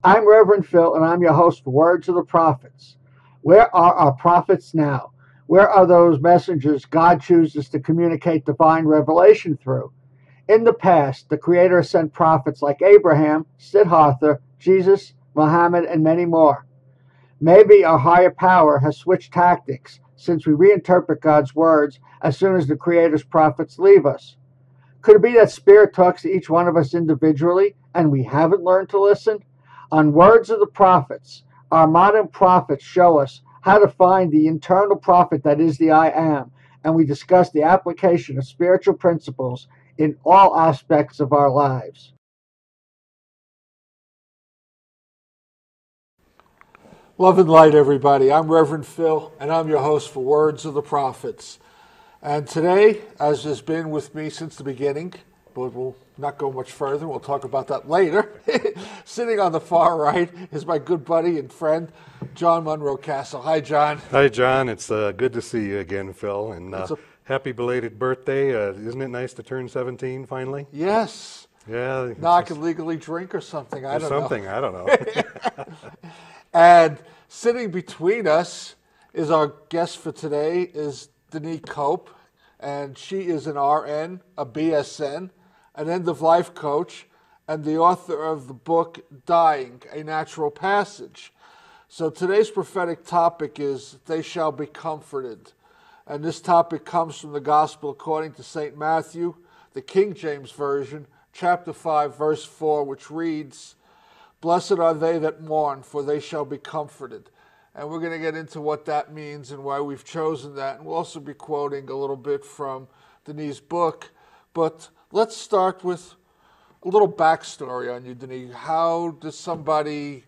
I'm Reverend Phil, and I'm your host for Words of the Prophets. Where are our prophets now? Where are those messengers God chooses to communicate divine revelation through? In the past, the Creator sent prophets like Abraham, Siddhartha, Jesus, Muhammad, and many more. Maybe our higher power has switched tactics since we reinterpret God's words as soon as the Creator's prophets leave us. Could it be that Spirit talks to each one of us individually and we haven't learned to listen? On Words of the Prophets, our modern prophets show us how to find the internal prophet that is the I Am, and we discuss the application of spiritual principles in all aspects of our lives. Love and light, everybody. I'm Reverend Phil, and I'm your host for Words of the Prophets. And today, as has been with me since the beginning, but we'll not go much further, we'll talk about that later, sitting on the far right is my good buddy and friend, John Monroe Castle. Hi, John. Hi, John. It's good to see you again, Phil, and happy belated birthday. Isn't it nice to turn 17 finally? Yes. Yeah. Now I can legally drink or something. I don't know. I don't know. And sitting between us is our guest for today is Denise Cope, and she is an RN, a BSN, an end-of-life coach, and the author of the book Dying, A Natural Passage. So today's prophetic topic is, They Shall Be Comforted. And this topic comes from the Gospel according to St. Matthew, the King James Version, chapter 5, verse 4, which reads, Blessed are they that mourn, for they shall be comforted. And we're going to get into what that means and why we've chosen that. And we'll also be quoting a little bit from Denise's book. But let's start with a little backstory on you, Denise. How does somebody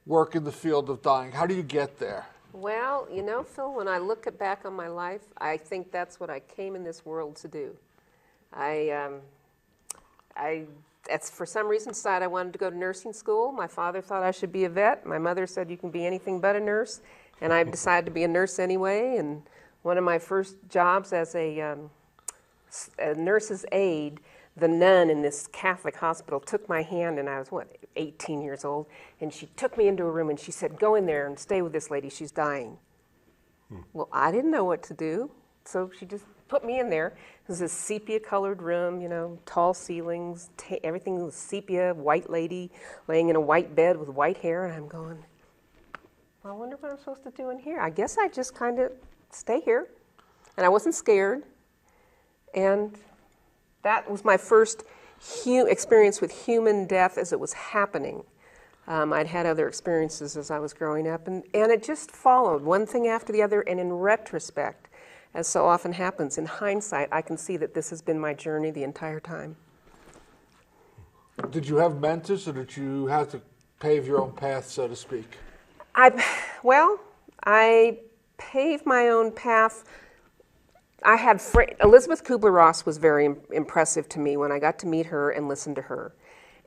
work in the field of dying? How do you get there? Well, you know, Phil, when I look back on my life, I think that's what I came in this world to do. That's for some reason decided I wanted to go to nursing school. My father thought I should be a vet. My mother said you can be anything but a nurse, and I decided to be a nurse anyway. And one of my first jobs as a nurse's aide, the nun in this Catholic hospital took my hand, and I was, 18 years old, and she took me into a room and she said, go in there and stay with this lady, she's dying. Well, I didn't know what to do, so she just put me in there. It was a sepia-colored room, you know, tall ceilings, everything was sepia, white lady laying in a white bed with white hair, and I'm going, well, I wonder what I'm supposed to do in here. I guess I just kind of stay here, and I wasn't scared, and that was my first experience with human death as it was happening. I'd had other experiences as I was growing up, and it just followed, one thing after the other, and in retrospect, as so often happens, in hindsight, I can see that this has been my journey the entire time. Did you have mentors, or did you have to pave your own path, so to speak? I paved my own path. I had Elizabeth Kubler-Ross was very impressive to me when I got to meet her and listen to her.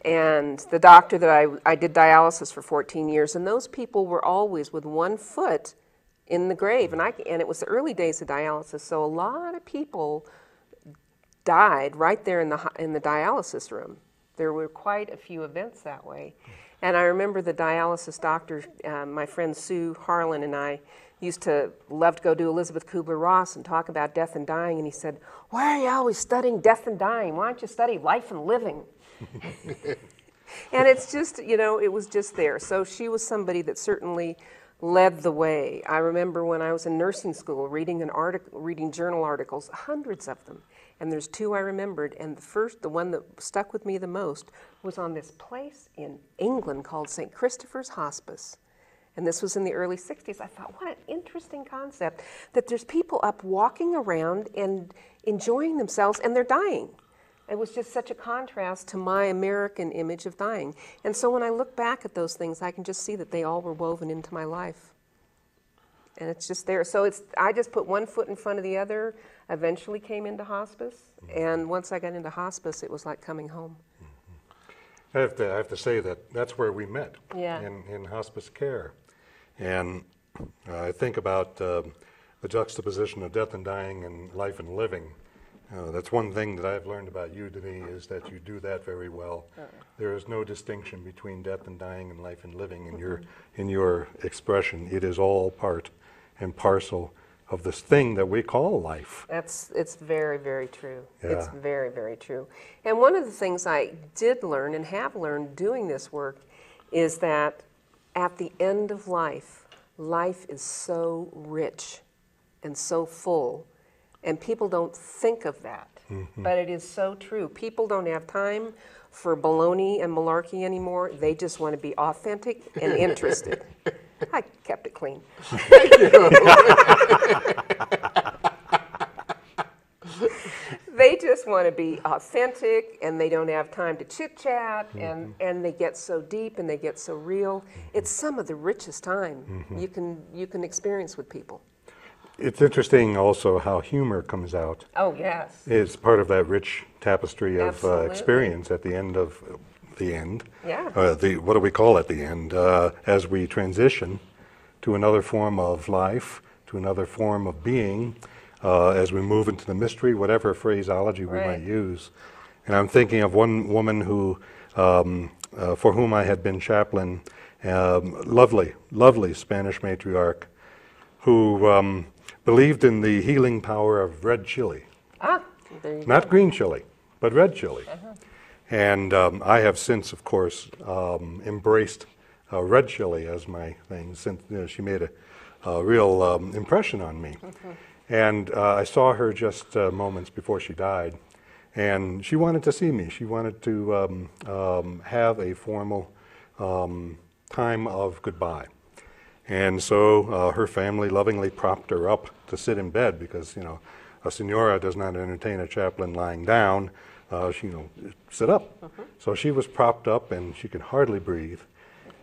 And the doctor that I did dialysis for 14 years, and those people were always with one foot in the grave, and it was the early days of dialysis, so a lot of people died right there in the dialysis room. There were quite a few events that way. And I remember the dialysis doctor, my friend Sue Harlan and I used to love to go do Elizabeth Kubler-Ross and talk about death and dying, and he said, why are you always studying death and dying? Why don't you study life and living? And it's just, you know, it was just there. So she was somebody that certainly led the way. I remember when I was in nursing school reading journal articles, hundreds of them, and there's two I remembered, and the one that stuck with me the most was on this place in England called St. Christopher's Hospice. And this was in the early 60s. I thought, what an interesting concept, that there's people up walking around and enjoying themselves, and they're dying. It was just such a contrast to my American image of dying. And so when I look back at those things, I can just see that they all were woven into my life. And it's just there. So I just put one foot in front of the other, eventually came into hospice. And once I got into hospice, it was like coming home. I have to say that's where we met, yeah. in hospice care. And I think about the juxtaposition of death and dying and life and living. That's one thing that I've learned about you, Denise, is that you do that very well. There is no distinction between death and dying and life and living in your expression. It is all part and parcel of this thing that we call life. It's very, very true. Yeah. It's very, very true. And one of the things I did learn and have learned doing this work is that at the end of life, life is so rich and so full, and people don't think of that. But it is so true. People don't have time for baloney and malarkey anymore. They just want to be authentic and interested. I kept it clean. They just want to be authentic, and they don't have time to chit-chat, and they get so deep and they get so real. It's some of the richest time you can experience with people. It's interesting also how humor comes out. Oh, yes. It's part of that rich tapestry of Absolutely. experience at the end of the end. Yeah. What do we call it, the end? As we transition to another form of life, to another form of being, as we move into the mystery, whatever phraseology we might use. And I'm thinking of one woman who, for whom I had been chaplain, lovely Spanish matriarch, who believed in the healing power of red chili. Ah, there you Not go. green chili, but red chili. And I have since, of course, embraced red chili as my thing, since she made a real impression on me. And I saw her just moments before she died, and she wanted to see me. She wanted to have a formal time of goodbye. And so her family lovingly propped her up to sit in bed, because, you know, a senora does not entertain a chaplain lying down. She, sit up. So she was propped up, and she could hardly breathe.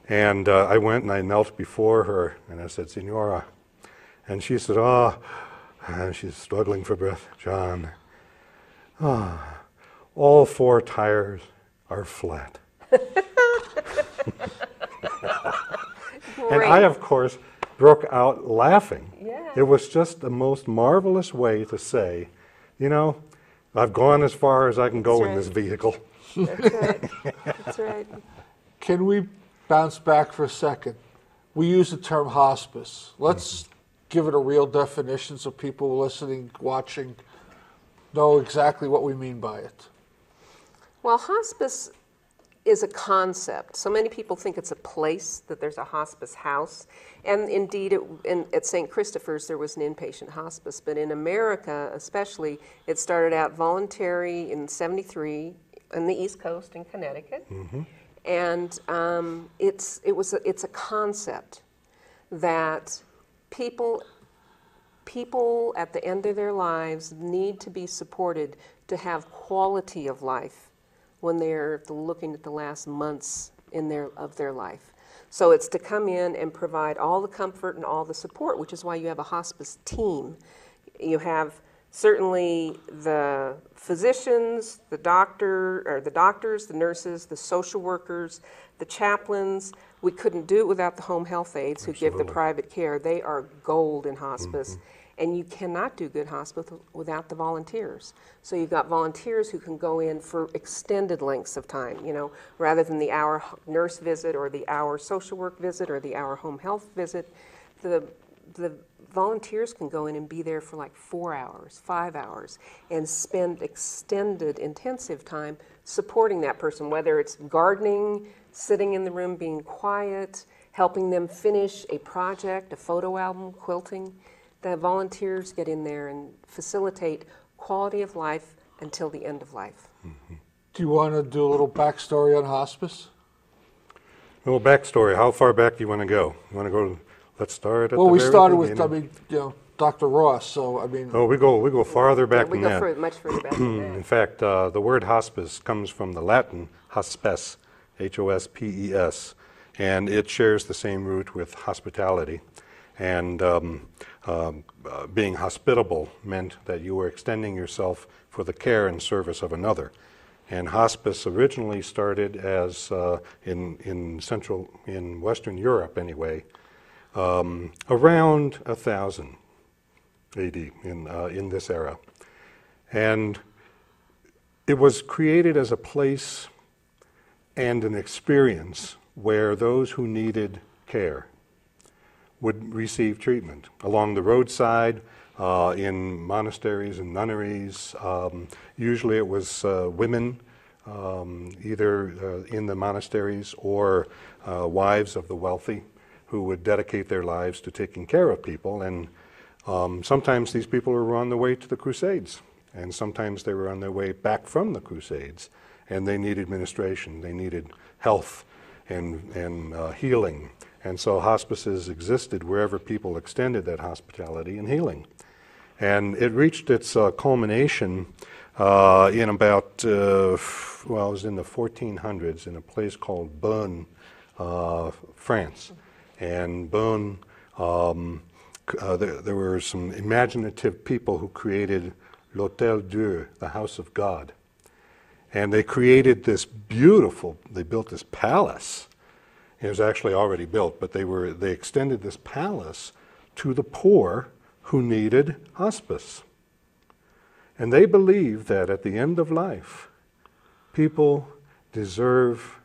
And I went and I knelt before her, and I said, "Senora." And she said, and she's struggling for breath, "John, all 4 tires are flat." And I, of course, broke out laughing. Yeah. It was just the most marvelous way to say, I've gone as far as I can go in this vehicle. That's right. That's right. Can we bounce back for a second? We use the term hospice. Let's give it a real definition so people listening, watching, know exactly what we mean by it. Well, hospice is a concept. So many people think it's a place, that there's a hospice house. And indeed, at St. Christopher's, there was an inpatient hospice. But in America, especially, it started out voluntary in '73 on the East Coast in Connecticut. And it's a concept that people at the end of their lives need to be supported to have quality of life when they're looking at the last months of their life. So it's to come in and provide all the comfort and all the support, which is why you have a hospice team. You have certainly the physicians, the doctors, the nurses, the social workers, the chaplains. We couldn't do it without the home health aides who give the private care. They are gold in hospice. And you cannot do good hospice without the volunteers. So you've got volunteers who can go in for extended lengths of time, rather than the hour nurse visit or the hour social work visit or the hour home health visit. The volunteers can go in and be there for like 4 hours, 5 hours, and spend extended intensive time supporting that person, whether it's gardening, sitting in the room being quiet, helping them finish a project, a photo album, quilting. The volunteers get in there and facilitate quality of life until the end of life. Do you want to do a little backstory on hospice? A little backstory. How far back do you want to go? You want to go? Let's start at Well, the we very started with, beginning. Dr. Ross. So I mean, Oh, we go farther back We than go that. much further back than that. In fact, the word hospice comes from the Latin hospes, Hospes, and it shares the same root with hospitality. And being hospitable meant that you were extending yourself for the care and service of another. And hospice originally started as in Western Europe anyway, around 1000 AD in this era. And it was created as a place and an experience where those who needed care would receive treatment along the roadside, in monasteries and nunneries. Usually it was women, either in the monasteries or wives of the wealthy, who would dedicate their lives to taking care of people. And sometimes these people were on their way to the Crusades, and sometimes they were on their way back from the Crusades, and they needed ministration, they needed health and healing. And so hospices existed wherever people extended that hospitality and healing. And it reached its culmination in about, well, it was in the 1400s in a place called Beaune, France. And Beaune, there were some imaginative people who created l'Hôtel Dieu, the House of God. And they created this beautiful, they built this palace. It was actually already built, but they extended this palace to the poor who needed hospice. And they believed that at the end of life, people deserve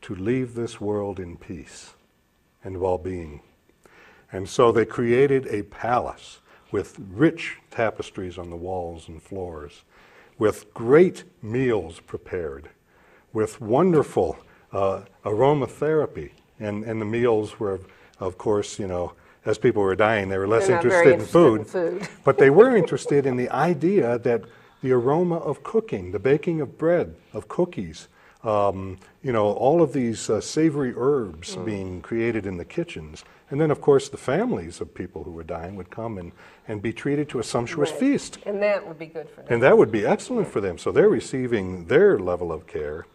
to leave this world in peace and well-being. And so they created a palace with rich tapestries on the walls and floors, with great meals prepared, with wonderful aromatherapy. And the meals were, of course, you know, as people were dying, they were less interested in food. But they were interested in the idea that the aroma of cooking, the baking of bread, of cookies, you know, all of these savory herbs being created in the kitchens. And then, of course, the families of people who were dying would come and be treated to a sumptuous feast. And that would be good for them. And that would be excellent for them. So they're receiving their level of care.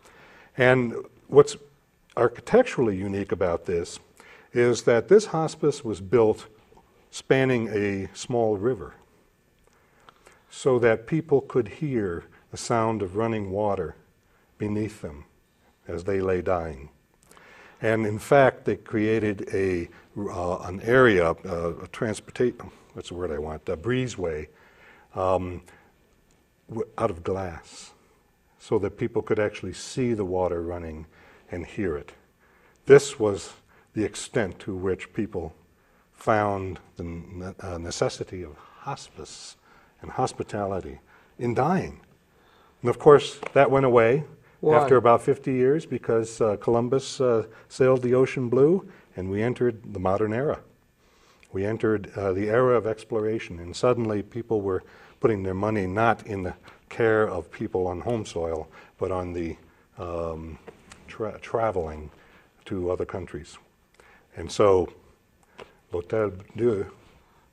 And what's architecturally unique about this is that this hospice was built spanning a small river so that people could hear the sound of running water beneath them as they lay dying. And in fact, they created an area, a transportation, what's the word I want, a breezeway out of glass so that people could actually see the water running and hear it. This was the extent to which people found the necessity of hospice and hospitality in dying. And of course, that went away after about 50 years because Columbus sailed the ocean blue and we entered the modern era. We entered the era of exploration, and suddenly people were putting their money not in the care of people on home soil, but on the traveling to other countries. And so, l'Hôtel Dieu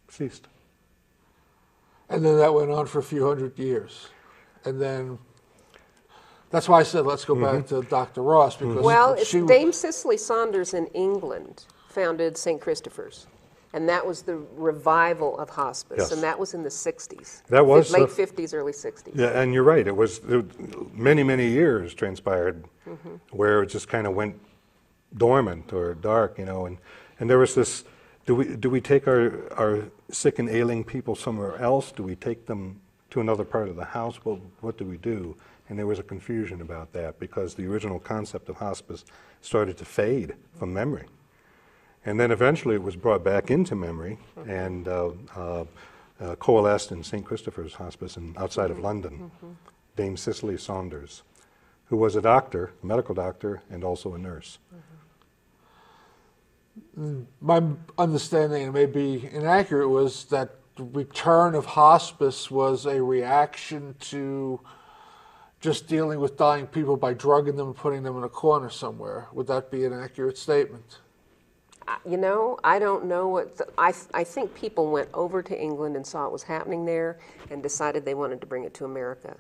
ceased. And then that went on for a few hundred years. And then, that's why I said let's go back to Dr. Ross, because well, it's Dame Cicely Saunders in England founded St. Christopher's. And that was the revival of hospice, Yes. and that was in the 60s. That was late 50s, early 60s. Yeah, and you're right. It was many, many years transpired where it just kind of went dormant or dark, you know. And there was this: do we take our sick and ailing people somewhere else? Do we take them to another part of the house? Well, what do we do? And there was a confusion about that because the original concept of hospice started to fade from memory. And then eventually it was brought back into memory and coalesced in St. Christopher's Hospice outside of London. Dame Cicely Saunders, who was a doctor, a medical doctor, and also a nurse. My understanding, and it may be inaccurate, was that the return of hospice was a reaction to just dealing with dying people by drugging them and putting them in a corner somewhere. Would that be an accurate statement? You know, I don't know what, I think people went over to England and saw what was happening there and decided they wanted to bring it to America.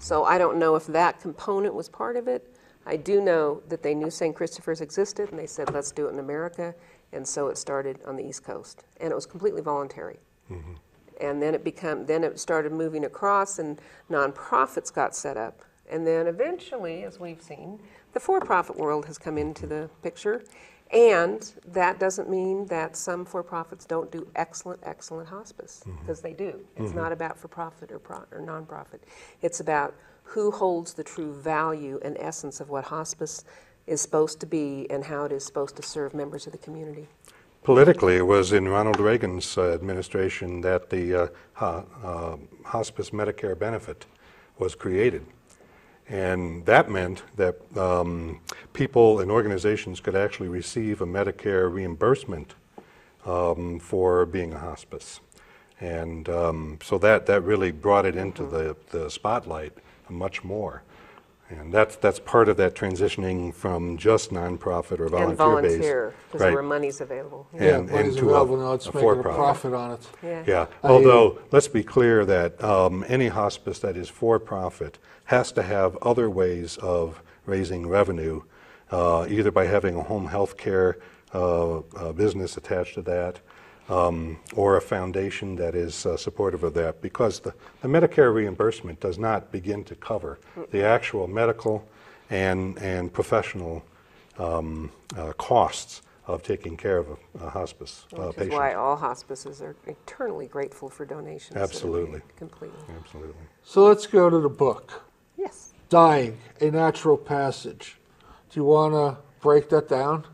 So I don't know if that component was part of it. I do know that they knew St. Christopher's existed and they said, let's do it in America. And so it started on the East Coast. And it was completely voluntary. And then it started moving across and nonprofits got set up. And then eventually, as we've seen, the for-profit world has come into the picture. And that doesn't mean that some for-profits don't do excellent, excellent hospice, because they do. It's not about for-profit or non-profit. It's about who holds the true value and essence of what hospice is supposed to be and how it is supposed to serve members of the community. Politically, it was in Ronald Reagan's administration that the hospice Medicare benefit was created. And that meant that people and organizations could actually receive a Medicare reimbursement for being a hospice. And so that really brought it into the spotlight much more. And that's part of that transitioning from just nonprofit or volunteer-based. And volunteer, because there were monies available. And money's into available now, it's making a for-profit. profit on it. Yeah. Although, let's be clear that any hospice that is for-profit has to have other ways of raising revenue, either by having a home health care business attached to that, or a foundation that is supportive of that, because the Medicare reimbursement does not begin to cover the actual medical and professional costs of taking care of a hospice patient. Which is why all hospices are eternally grateful for donations. Absolutely. Completely. Absolutely. So let's go to the book. Yes. Dying, a Natural Passage. Do you want to break that down?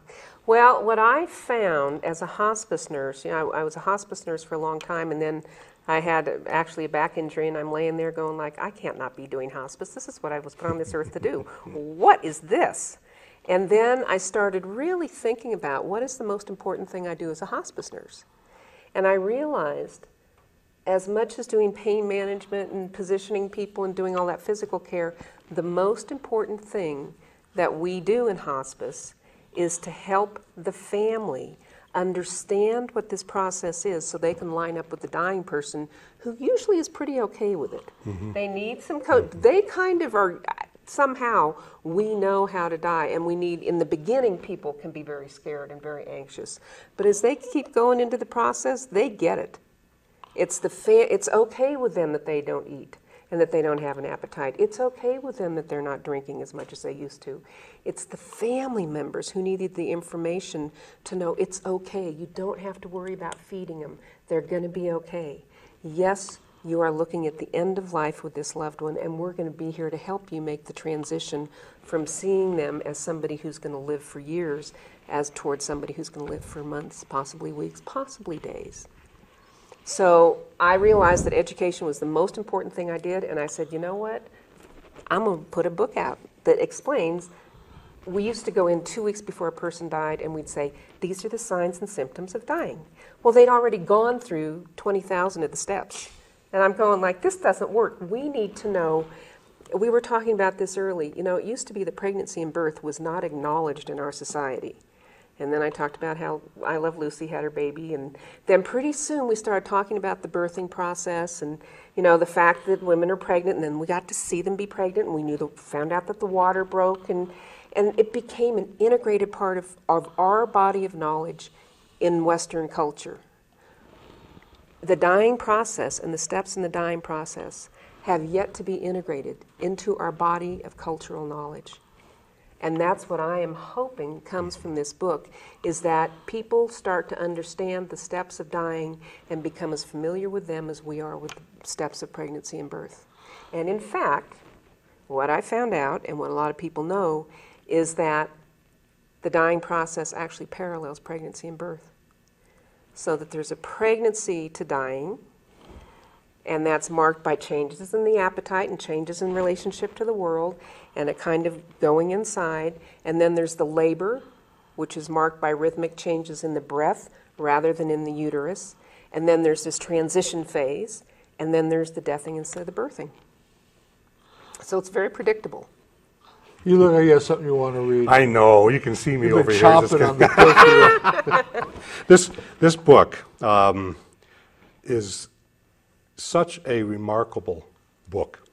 Well, what I found as a hospice nurse, I was a hospice nurse for a long time, and then I had actually a back injury, and I'm laying there going like, I can't not be doing hospice. This is what I was put on this earth to do. What is this? And then I started really thinking about what is the most important thing I do as a hospice nurse. And I realized, as much as doing pain management and positioning people and doing all that physical care, the most important thing that we do in hospice is to help the family understand what this process is so they can line up with the dying person who usually is pretty okay with it. They need some they kind of are, somehow we know how to die, and we need, in the beginning, people can be very scared and very anxious. But as they keep going into the process, they get it. It's okay with them that they don't eat and that they don't have an appetite. It's okay with them that they're not drinking as much as they used to. It's the family members who needed the information to know it's okay. You don't have to worry about feeding them. They're going to be okay. Yes, you are looking at the end of life with this loved one, and we're going to be here to help you make the transition from seeing them as somebody who's going to live for years as towards somebody who's going to live for months, possibly weeks, possibly days. So I realized that education was the most important thing I did, and I said, you know what? I'm going to put a book out that explains. We used to go in 2 weeks before a person died, and we'd say, these are the signs and symptoms of dying. Well, they'd already gone through 20,000 of the steps. And I'm going like, this doesn't work. We need to know. We were talking about this early. You know, it used to be that pregnancy and birth was not acknowledged in our society. And then I talked about how I Love Lucy had her baby, and then pretty soon we started talking about the birthing process and, you know, the fact that women are pregnant, and then we got to see them be pregnant, and we found out that the water broke, and it became an integrated part of our body of knowledge in Western culture. The dying process and the steps in the dying process have yet to be integrated into our body of cultural knowledge. And that's what I am hoping comes from this book, is that people start to understand the steps of dying and become as familiar with them as we are with the steps of pregnancy and birth. And in fact, what I found out, and what a lot of people know, is that the dying process actually parallels pregnancy and birth. So that there's a pregnancy to dying, and that's marked by changes in the appetite and changes in relationship to the world and a kind of going inside. And then there's the labor, which is marked by rhythmic changes in the breath rather than in the uterus. And then there's this transition phase, and then there's the deathing instead of the birthing. So it's very predictable. You look like you have something you want to read. I know. You can see me You've over been here. chomping on the book here. This book is such a remarkable book.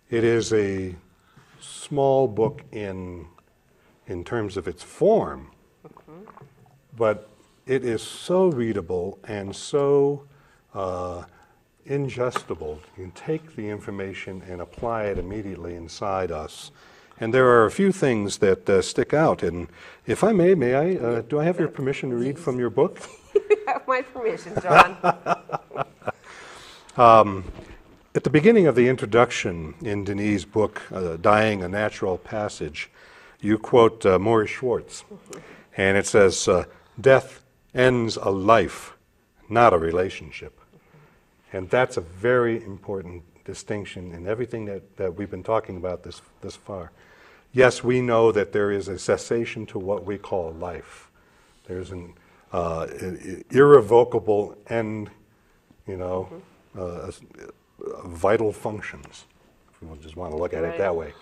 It is a small book in terms of its form, but it is so readable and so ingestible. You can take the information and apply it immediately inside us And there are a few things that stick out. And if I may I, do I have your permission to read from your book? You have my permission, John. At the beginning of the introduction in Denis' book, Dying a Natural Passage, you quote Morris Schwartz. And it says, death ends a life, not a relationship. And that's a very important distinction in everything that we've been talking about this far. Yes, we know that there is a cessation to what we call life. There's an irrevocable end, vital functions, if we just want to look at it that way.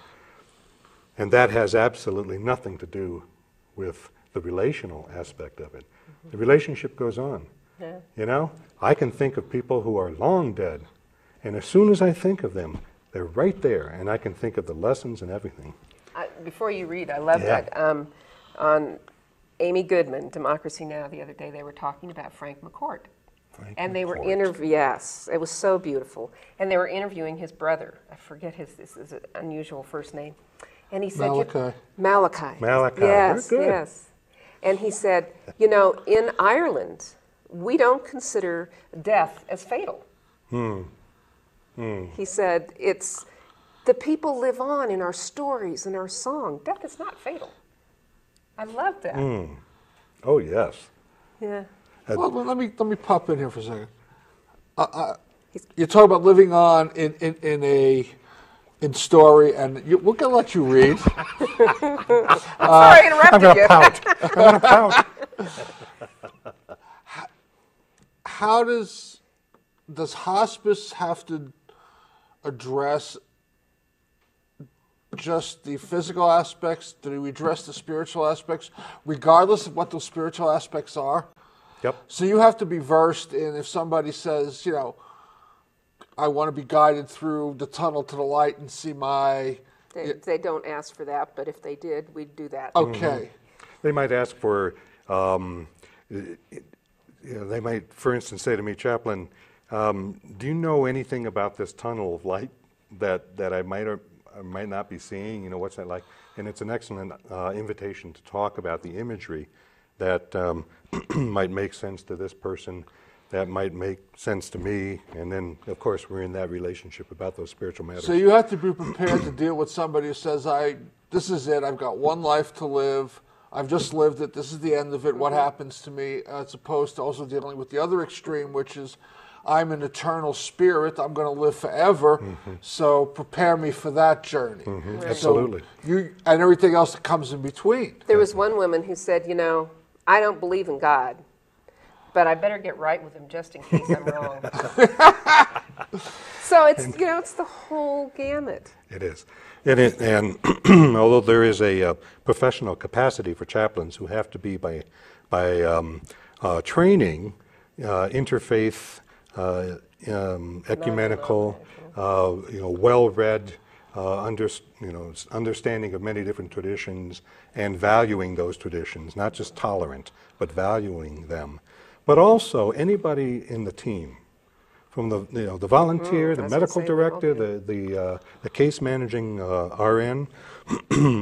And that has absolutely nothing to do with the relational aspect of it. The relationship goes on. Yeah. I can think of people who are long dead, and as soon as I think of them, they're right there, and I can think of the lessons and everything. Before you read, I love that. On Amy Goodman, Democracy Now! The other day, they were talking about Frank McCourt. And they were yes, it was so beautiful. And they were interviewing his brother. I forget this is an unusual first name. And he said, Malachi. Yes, very good. Yes. And he said, in Ireland, we don't consider death as fatal. He said, the people live on in our stories and our song. Death is not fatal. I love that. Oh, yes. Yeah. Well, let me pop in here for a second. You're talking about living on in story, and we're going to let you read. I'm sorry I interrupted I'm going to pout. I'm going to pout. How does hospice have to address just the physical aspects? Do we address the spiritual aspects, regardless of what those spiritual aspects are? Yep. So you have to be versed in, if somebody says, I want to be guided through the tunnel to the light and see my... They don't ask for that, but if they did, we'd do that. Okay. They might ask for, they might, for instance, say to me, Chaplain, do you know anything about this tunnel of light that I might or might not be seeing? What's that like? And it's an excellent invitation to talk about the imagery that might make sense to this person, that might make sense to me, and then, of course, we're in that relationship about those spiritual matters. So you have to be prepared to deal with somebody who says, this is it, I've got one life to live, I've just lived it, this is the end of it, what happens to me, as opposed to also dealing with the other extreme, which is, I'm an eternal spirit, I'm going to live forever, so prepare me for that journey. Right. Absolutely. So and everything else that comes in between. There was one woman who said, I don't believe in God, but I better get right with him just in case I'm wrong. So it's, it's the whole gamut. It is. And although there is a professional capacity for chaplains who have to be by training, interfaith, ecumenical, well-read, understanding of many different traditions and valuing those traditions, not just tolerant, but valuing them. But also anybody in the team, from the volunteer, the medical director, the case managing RN,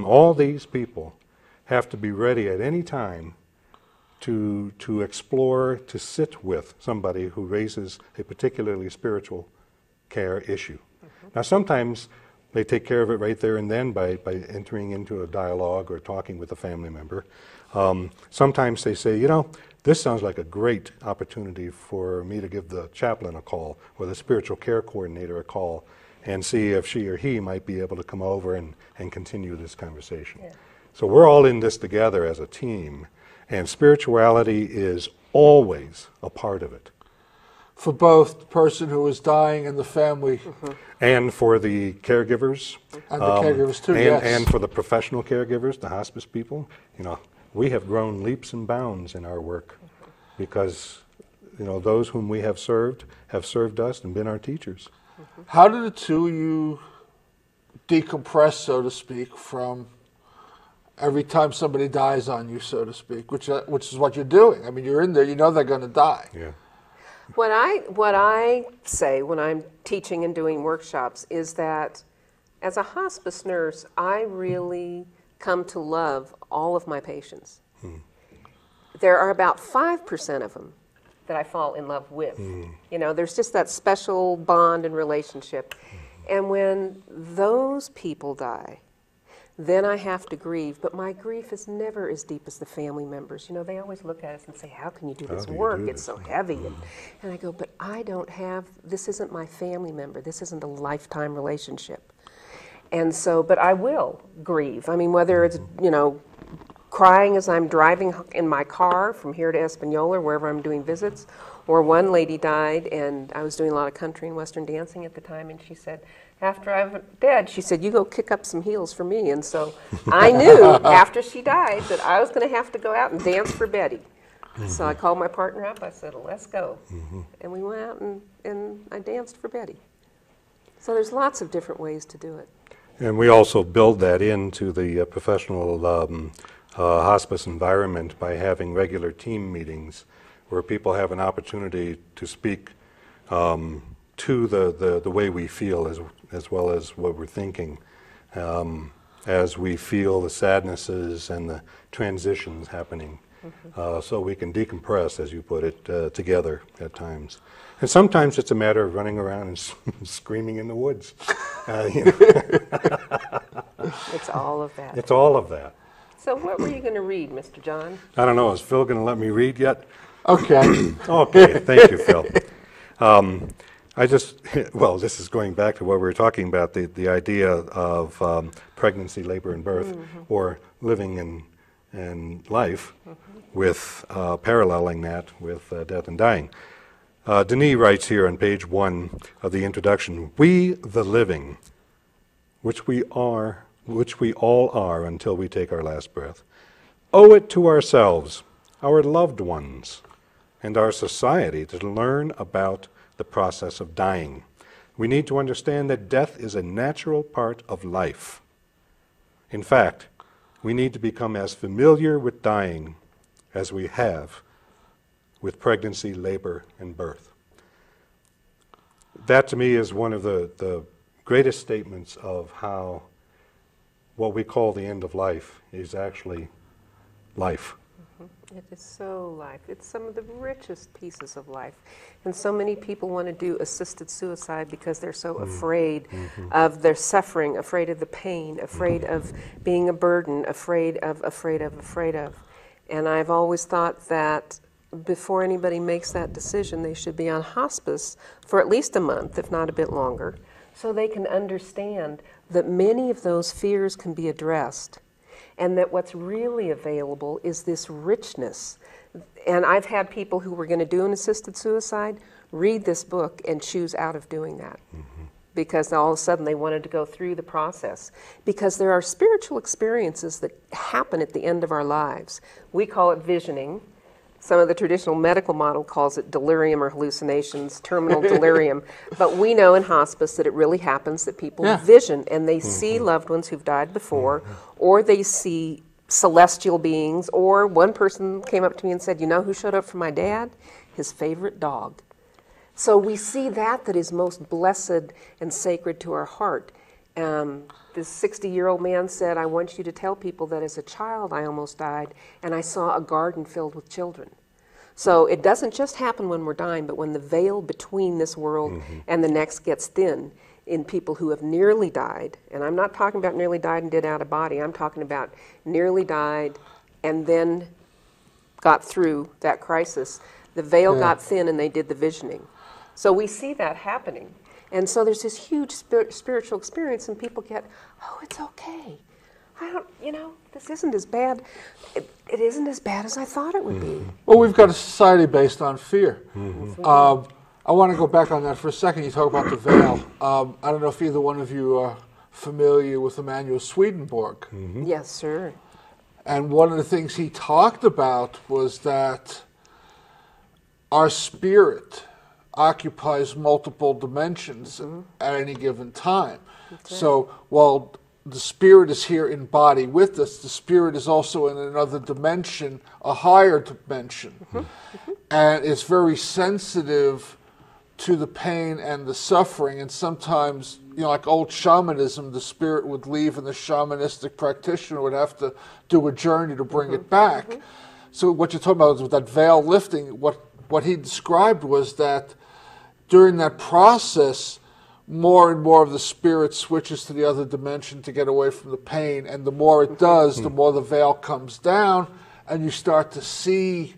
all these people have to be ready at any time to explore, to sit with somebody who raises a particularly spiritual care issue. Now sometimes they take care of it right there and then by entering into a dialogue or talking with a family member. Sometimes they say, this sounds like a great opportunity for me to give the chaplain a call or the spiritual care coordinator a call and see if she or he might be able to come over and continue this conversation. Yeah. So we're all in this together as a team, and spirituality is always a part of it. For both the person who is dying and the family. And for the caregivers. And the caregivers too, yes. And for the professional caregivers, the hospice people. We have grown leaps and bounds in our work because, those whom we have served us and been our teachers. How do the two of you decompress, so to speak, from every time somebody dies on you, so to speak, which is what you're doing? I mean, you're in there, they're going to die. Yeah. What I say when I'm teaching and doing workshops is that As a hospice nurse, I really come to love all of my patients. There are about 5% of them that I fall in love with. You know, there's just that special bond and relationship. And when those people die, then I have to grieve. But my grief is never as deep as the family members. You know, they always look at us and say, how can you do this work? It's so heavy. And I go, but I don't have, this isn't my family member. This isn't a lifetime relationship. And so, but I will grieve. I mean, whether it's, you know, crying as I'm driving in my car from here to Espanola, wherever I'm doing visits, or one lady died, and I was doing a lot of country and Western dancing at the time, and she said, after I'm dead, she said, you go kick up some heels for me. And so I knew after she died that I was going to have to go out and dance for Betty. So I called my partner up, I said, let's go. And we went out and I danced for Betty. So there's lots of different ways to do it. And we also build that into the professional hospice environment by having regular team meetings where people have an opportunity to speak to the way we feel as well as what we're thinking as we feel the sadnesses and the transitions happening. So we can decompress, as you put it, together at times. And sometimes it's a matter of running around and screaming in the woods. You know. It's all of that. It's all of that. So what were you going to read, Mr. John? I don't know. Is Phil going to let me read yet? Okay. Okay. Thank you, Phil. Well, this is going back to what we were talking about, the idea of pregnancy, labor, and birth, or living in life with paralleling that with death and dying. Denis writes here on page 1 of the introduction, "We, the living, which we all are until we take our last breath, owe it to ourselves, our loved ones, and our society to learn about the process of dying. We need to understand that death is a natural part of life. In fact, we need to become as familiar with dying as we have with pregnancy, labor, and birth." That to me is one of the greatest statements of how what we call the end of life is actually life. It is so life. It's some of the richest pieces of life. And so many people want to do assisted suicide because they're so afraid of their suffering, afraid of the pain, afraid of being a burden, afraid of. And I've always thought that before anybody makes that decision, they should be on hospice for at least a month, if not a bit longer, so they can understand that many of those fears can be addressed. And that what's really available is this richness. And I've had people who were going to do an assisted suicide read this book and choose out of doing that. Because all of a sudden they wanted to go through the process. Because there are spiritual experiences that happen at the end of our lives. We call it visioning. Some of the traditional medical model calls it delirium or hallucinations, terminal delirium. But we know in hospice that it really happens, that people vision and they see loved ones who've died before, or they see celestial beings, or one person came up to me and said, you know who showed up for my dad? His favorite dog. So we see that is most blessed and sacred to our heart. This 60-year-old man said, I want you to tell people that as a child I almost died, and I saw a garden filled with children. So it doesn't just happen when we're dying, but when the veil between this world and the next gets thin in people who have nearly died, and I'm not talking about nearly died and did out of body, I'm talking about nearly died and then got through that crisis. The veil got thin and they did the visioning. So we see that happening. And so there's this huge spiritual experience, and people get, oh, it's okay. This isn't as bad. It isn't as bad as I thought it would be. Well, we've got a society based on fear. I want to go back on that for a second. You talk about the veil. I don't know if either one of you are familiar with Emanuel Swedenborg. Yes, sir. And one of the things he talked about was that our spirit occupies multiple dimensions at any given time. Okay. So while the spirit is here in body with us, the spirit is also in another dimension, a higher dimension. And it's very sensitive to the pain and the suffering, and sometimes, like old shamanism, the spirit would leave and the shamanistic practitioner would have to do a journey to bring it back. So what you're talking about is with that veil lifting, what he described was that during that process, more and more of the spirit switches to the other dimension to get away from the pain, and the more it does, the more the veil comes down, and you start to see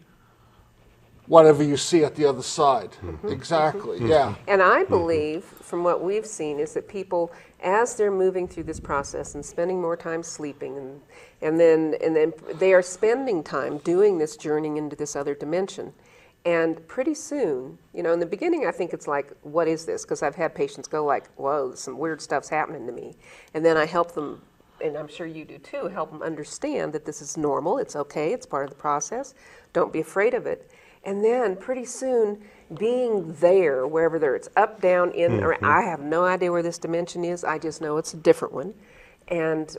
whatever you see at the other side. Exactly, yeah. And I believe, from what we've seen, is that people, as they're moving through this process and spending more time sleeping, and then they are spending time doing this journeying into this other dimension. And pretty soon, in the beginning, I think it's like, what is this? Because I've had patients go like, whoa, some weird stuff's happening to me. And then I help them, and I'm sure you do too, help them understand that this is normal, it's okay, it's part of the process, don't be afraid of it. And then pretty soon, being there, wherever it's up, down, in, or I have no idea where this dimension is, I just know it's a different one. And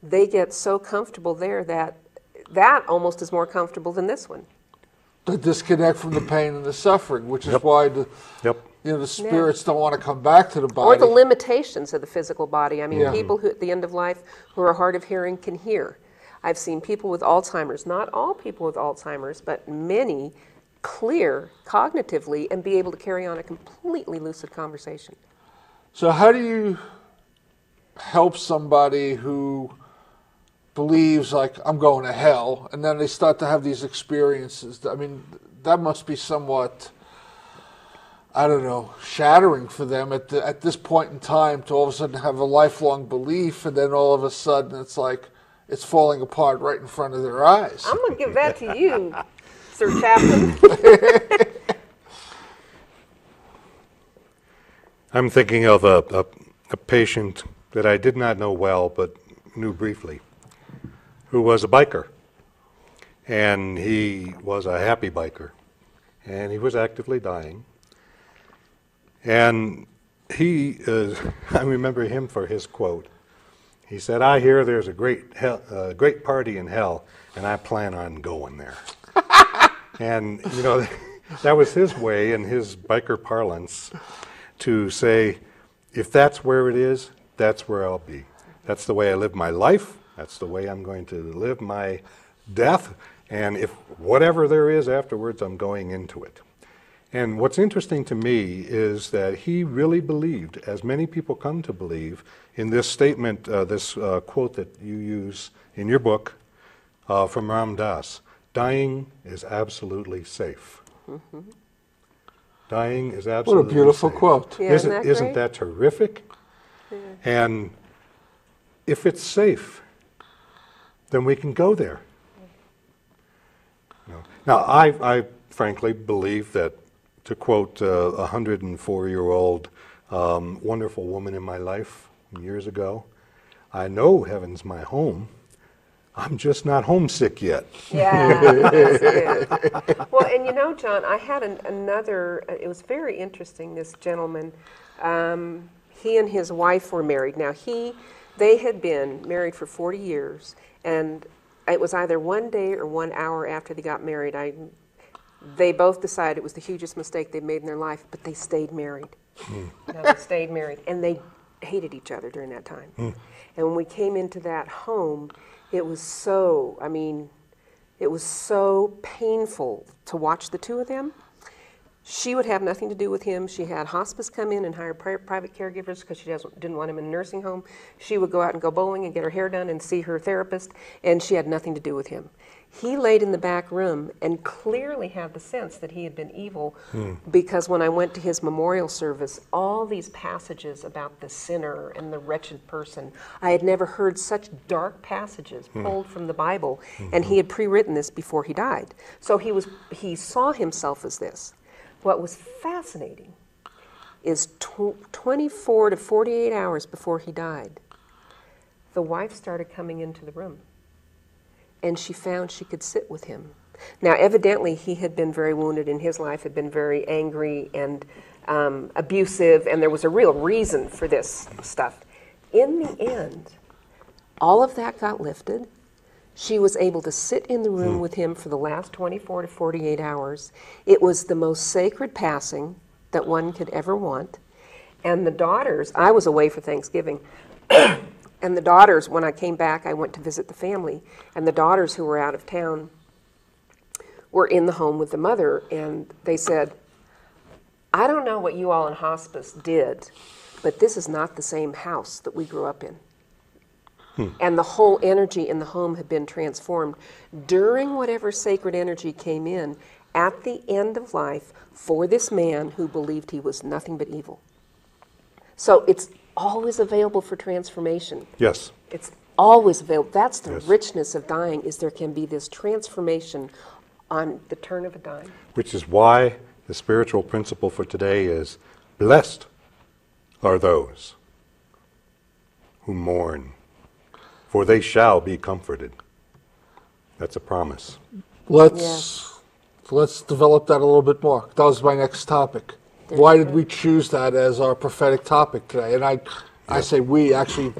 they get so comfortable there that almost is more comfortable than this one. The disconnect from the pain and the suffering, which is why the spirits don't want to come back to the body. Or the limitations of the physical body. I mean, people who at the end of life who are hard of hearing can hear. I've seen people with Alzheimer's, not all people with Alzheimer's, but many clear cognitively and be able to carry on a completely lucid conversation. So how do you help somebody who believes, like, I'm going to hell, and then they start to have these experiences? I mean, that must be somewhat, I don't know, shattering for them at this point in time to all of a sudden have a lifelong belief, and then all of a sudden it's like, it's falling apart right in front of their eyes. I'm going to give that to you, Sir Chaplain. I'm thinking of a patient that I did not know well, but knew briefly, who was a biker. And he was a happy biker. And he was actively dying. And I remember him for his quote. He said, I hear there's a great party in hell, and I plan on going there. And, that was his way in his biker parlance to say, if that's where it is, that's where I'll be. That's the way I live my life. That's the way I'm going to live my death. And if whatever there is afterwards, I'm going into it. And what's interesting to me is that he really believed, as many people come to believe, in this statement, this quote that you use in your book from Ram Dass, dying is absolutely safe. Dying is absolutely safe. What a beautiful quote. Yeah, Isn't that terrific? Yeah. And if it's safe, then we can go there. Now, I frankly believe that, to quote a 104-year-old wonderful woman in my life years ago, I know heaven's my home. I'm just not homesick yet. Yeah, that's good. Well, and John, I had another, it was very interesting, this gentleman, he and his wife were married. Now, they had been married for 40 years, and it was either one day or 1 hour after they got married. They both decided it was the hugest mistake they'd made in their life, but they stayed married. They stayed married, and they hated each other during that time. And when we came into that home, it was so painful to watch the two of them. She would have nothing to do with him. She had Hospice come in and hire private caregivers because she didn't want him in a nursing home. She would go out and go bowling and get her hair done and see her therapist, and she had nothing to do with him. He laid in the back room and clearly had the sense that he had been evil because when I went to his memorial service, all these passages about the sinner and the wretched person, I had never heard such dark passages pulled from the Bible, and he had pre-written this before he died. So he saw himself as this. What was fascinating is 24 to 48 hours before he died, the wife started coming into the room, and she found she could sit with him. Now, evidently, he had been very wounded in his life, had been very angry and abusive, and there was a real reason for this stuff. In the end, all of that got lifted. She was able to sit in the room with him for the last 24 to 48 hours. It was the most sacred passing that one could ever want. And the daughters, I was away for Thanksgiving, and the daughters, when I came back, I went to visit the family, and the daughters who were out of town were in the home with the mother, and they said, I don't know what you all in hospice did, but this is not the same house that we grew up in. And the whole energy in the home had been transformed during whatever sacred energy came in at the end of life for this man who believed he was nothing but evil. So it's always available for transformation. Yes. It's always available. That's the Yes. richness of dying, is there can be this transformation on the turn of a dime. Which is why the spiritual principle for today is, blessed are those who mourn, for they shall be comforted. That's a promise. Let's develop that a little bit more. That was my next topic. Why did we choose that as our prophetic topic today? And I say we, actually,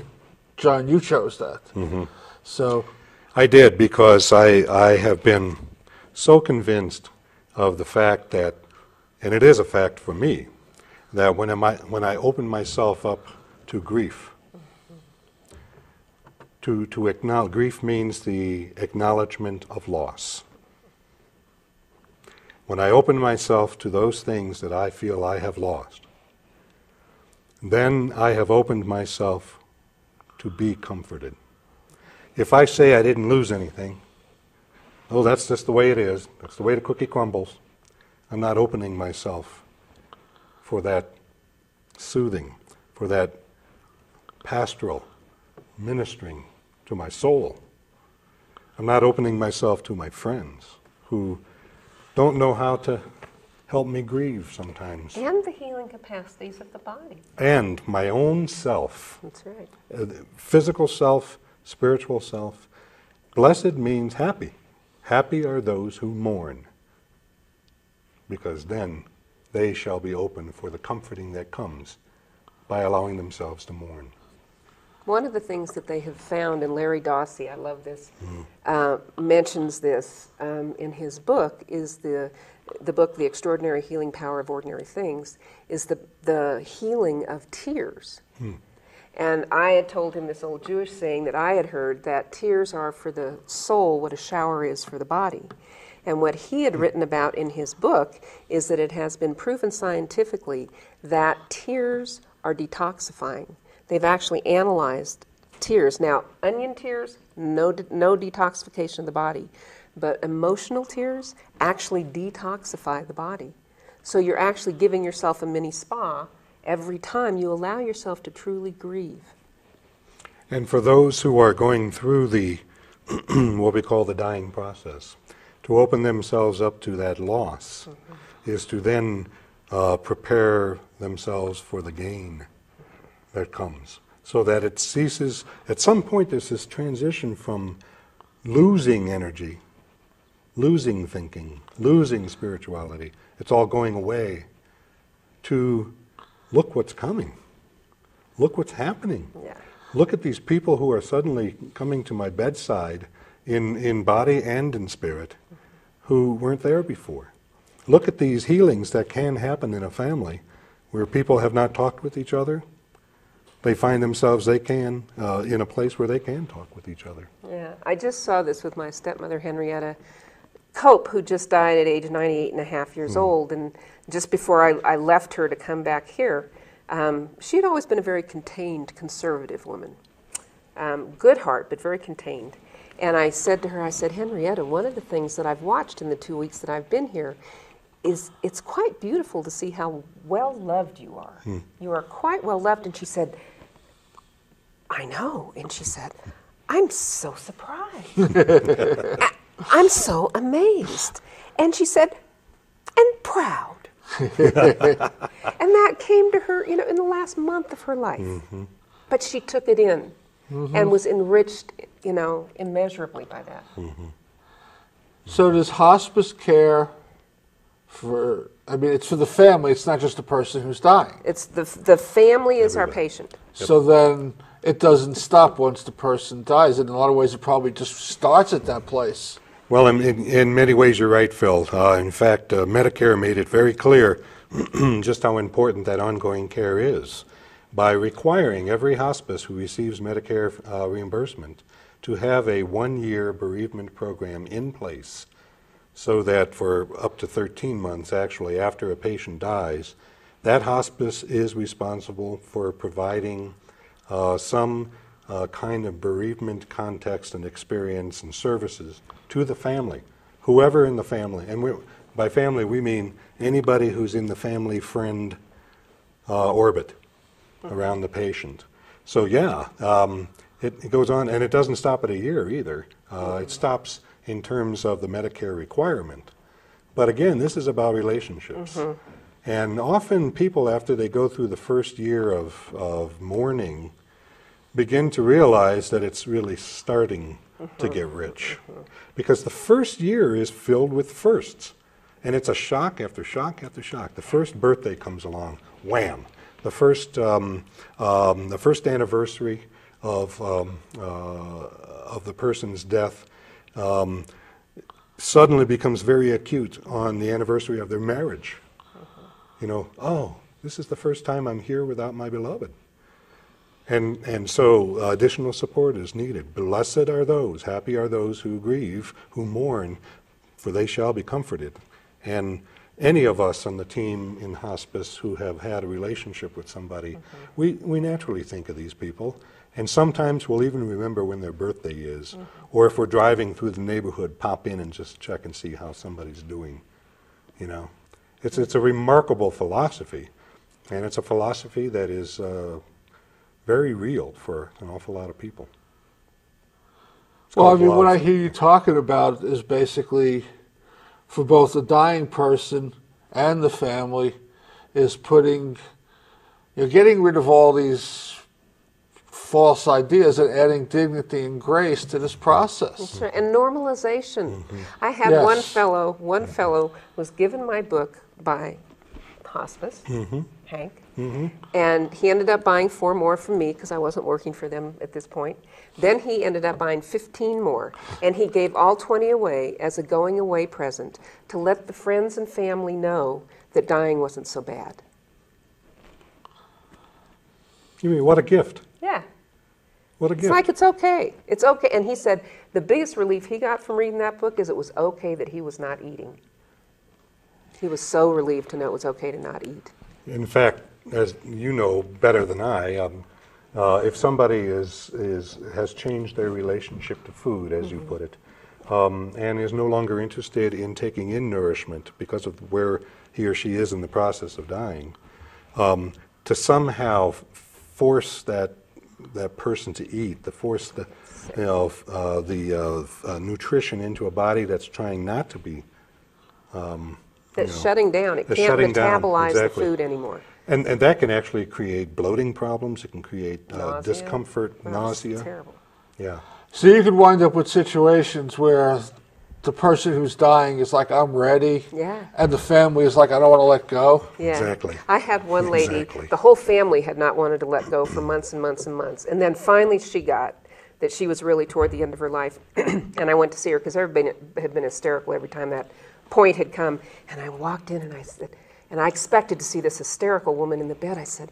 John, you chose that. Mm-hmm. So I did, because I have been so convinced of the fact that, and it is a fact for me, that when I open myself up to grief, to acknowledge, grief means the acknowledgement of loss. When I open myself to those things that I feel I have lost, then I have opened myself to be comforted. If I say I didn't lose anything, oh, that's just the way it is, that's the way the cookie crumbles, I'm not opening myself for that soothing, for that pastoral ministering to my soul. I'm not opening myself to my friends who don't know how to help me grieve sometimes. And the healing capacities of the body. And my own self. That's right. Physical self, spiritual self. Blessed means happy. Happy are those who mourn, because then they shall be open for the comforting that comes by allowing themselves to mourn. One of the things that they have found, and Larry Dawsey, I love this, mentions this in his book, is the book, The Extraordinary Healing Power of Ordinary Things, is the healing of tears. And I had told him this old Jewish saying that I had heard, that tears are for the soul what a shower is for the body. And what he had written about in his book is that it has been proven scientifically that tears are detoxifying. They've actually analyzed tears. Now, onion tears, no detoxification of the body. But emotional tears actually detoxify the body. So you're actually giving yourself a mini spa every time you allow yourself to truly grieve. And for those who are going through the, what we call the dying process, to open themselves up to that loss is to then prepare themselves for the gain that comes, so that it ceases. At some point there's this transition from losing energy, losing thinking, losing spirituality, it's all going away, to look what's coming, look what's happening. Yeah. Look at these people who are suddenly coming to my bedside in body and in spirit, who weren't there before. Look at these healings that can happen in a family where people have not talked with each other. They find themselves in a place where they can talk with each other. Yeah, I just saw this with my stepmother, Henrietta Cope, who just died at age 98 and a half years old. And just before I left her to come back here, she had always been a very contained, conservative woman. Good heart, but very contained. And I said to her, I said, Henrietta, one of the things that I've watched in the 2 weeks that I've been here is it's quite beautiful to see how well-loved you are. You are quite well-loved. And she said, I know. And she said, I'm so surprised. I'm so amazed. And she said, and proud. And that came to her, in the last month of her life. But she took it in and was enriched, immeasurably by that. So does hospice care it's for the family, it's not just the person who's dying. It's the family is our patient. So then it doesn't stop once the person dies. In a lot of ways, it probably just starts at that place. Well, in many ways you're right, Phil. In fact, Medicare made it very clear just how important that ongoing care is by requiring every hospice who receives Medicare reimbursement to have a 1-year bereavement program in place so that for up to 13 months, actually, after a patient dies, that hospice is responsible for providing some kind of bereavement context and experience and services to the family, whoever in the family. And by family, we mean anybody who's in the family friend orbit around the patient. So yeah, it goes on, and it doesn't stop at a year either. It stops in terms of the Medicare requirement. But again, this is about relationships. And often people, after they go through the first year of mourning, begin to realize that it's really starting to get rich. Because the first year is filled with firsts. And it's a shock after shock after shock. The first birthday comes along, wham. The first anniversary of the person's death suddenly becomes very acute on the anniversary of their marriage. You know, oh, this is the first time I'm here without my beloved. And so additional support is needed. Blessed are those, happy are those who grieve, who mourn, for they shall be comforted. And any of us on the team in hospice who have had a relationship with somebody, we naturally think of these people. And sometimes we'll even remember when their birthday is. Or if we're driving through the neighborhood, pop in and just check and see how somebody's doing. You know, it's a remarkable philosophy. And it's a philosophy that is very real for an awful lot of people. Well, I mean, what I hear you talking about is basically, for both the dying person and the family, is getting rid of all these false ideas and adding dignity and grace to this process. That's right. And normalization. I had one fellow was given my book by Hospice, Hank, and he ended up buying 4 more from me because I wasn't working for them at this point. Then he ended up buying 15 more, and he gave all 20 away as a going away present to let the friends and family know that dying wasn't so bad. You mean, what a gift. Yeah. What a gift. It's like, it's okay. It's okay. And he said the biggest relief he got from reading that book is it was okay that he was not eating. He was so relieved to know it was okay to not eat. In fact, as you know better than I, if somebody has changed their relationship to food, as you put it, and is no longer interested in taking in nourishment because of where he or she is in the process of dying, to somehow force that person to eat, to force the nutrition into a body that's trying not to be. That's shutting down. It can't metabolize the food anymore. And that can actually create bloating problems. It can create discomfort, Well, nausea. It's terrible. Yeah. So you could wind up with situations where the person who's dying is like, I'm ready. Yeah. And the family is like, I don't want to let go. Yeah. Exactly. I had one lady, Exactly. the whole family had not wanted to let go for months and months and months. And then finally she got that she was really toward the end of her life. And I went to see her because everybody had been hysterical every time that point had come. And I walked in and I said, and I expected to see this hysterical woman in the bed. I said,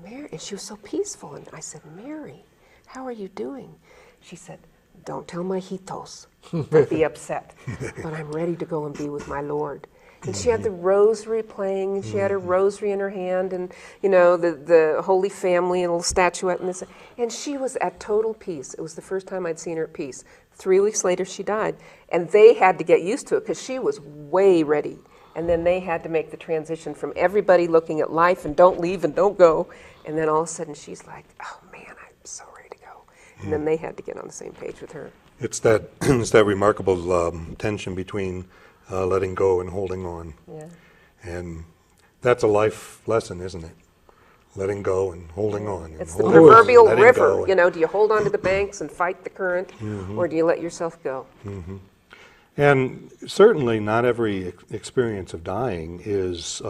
Mary, and she was so peaceful. And I said, Mary, how are you doing? She said, don't tell my hitos. I'll be upset. But I'm ready to go and be with my Lord. And she had the rosary playing, and she had her rosary in her hand, and the Holy Family and a little statuette and this. And she was at total peace. It was the first time I'd seen her at peace. 3 weeks later, she died. And they had to get used to it because she was way ready. And then they had to make the transition from everybody looking at life and don't leave and don't go. And then all of a sudden she's like, oh man, I'm so ready to go. And then they had to get on the same page with her. It's that remarkable tension between letting go and holding on. Yeah. And that's a life lesson, isn't it? Letting go and holding on. It's the proverbial river. Do you hold on to the banks and fight the current, or do you let yourself go? And certainly not every experience of dying is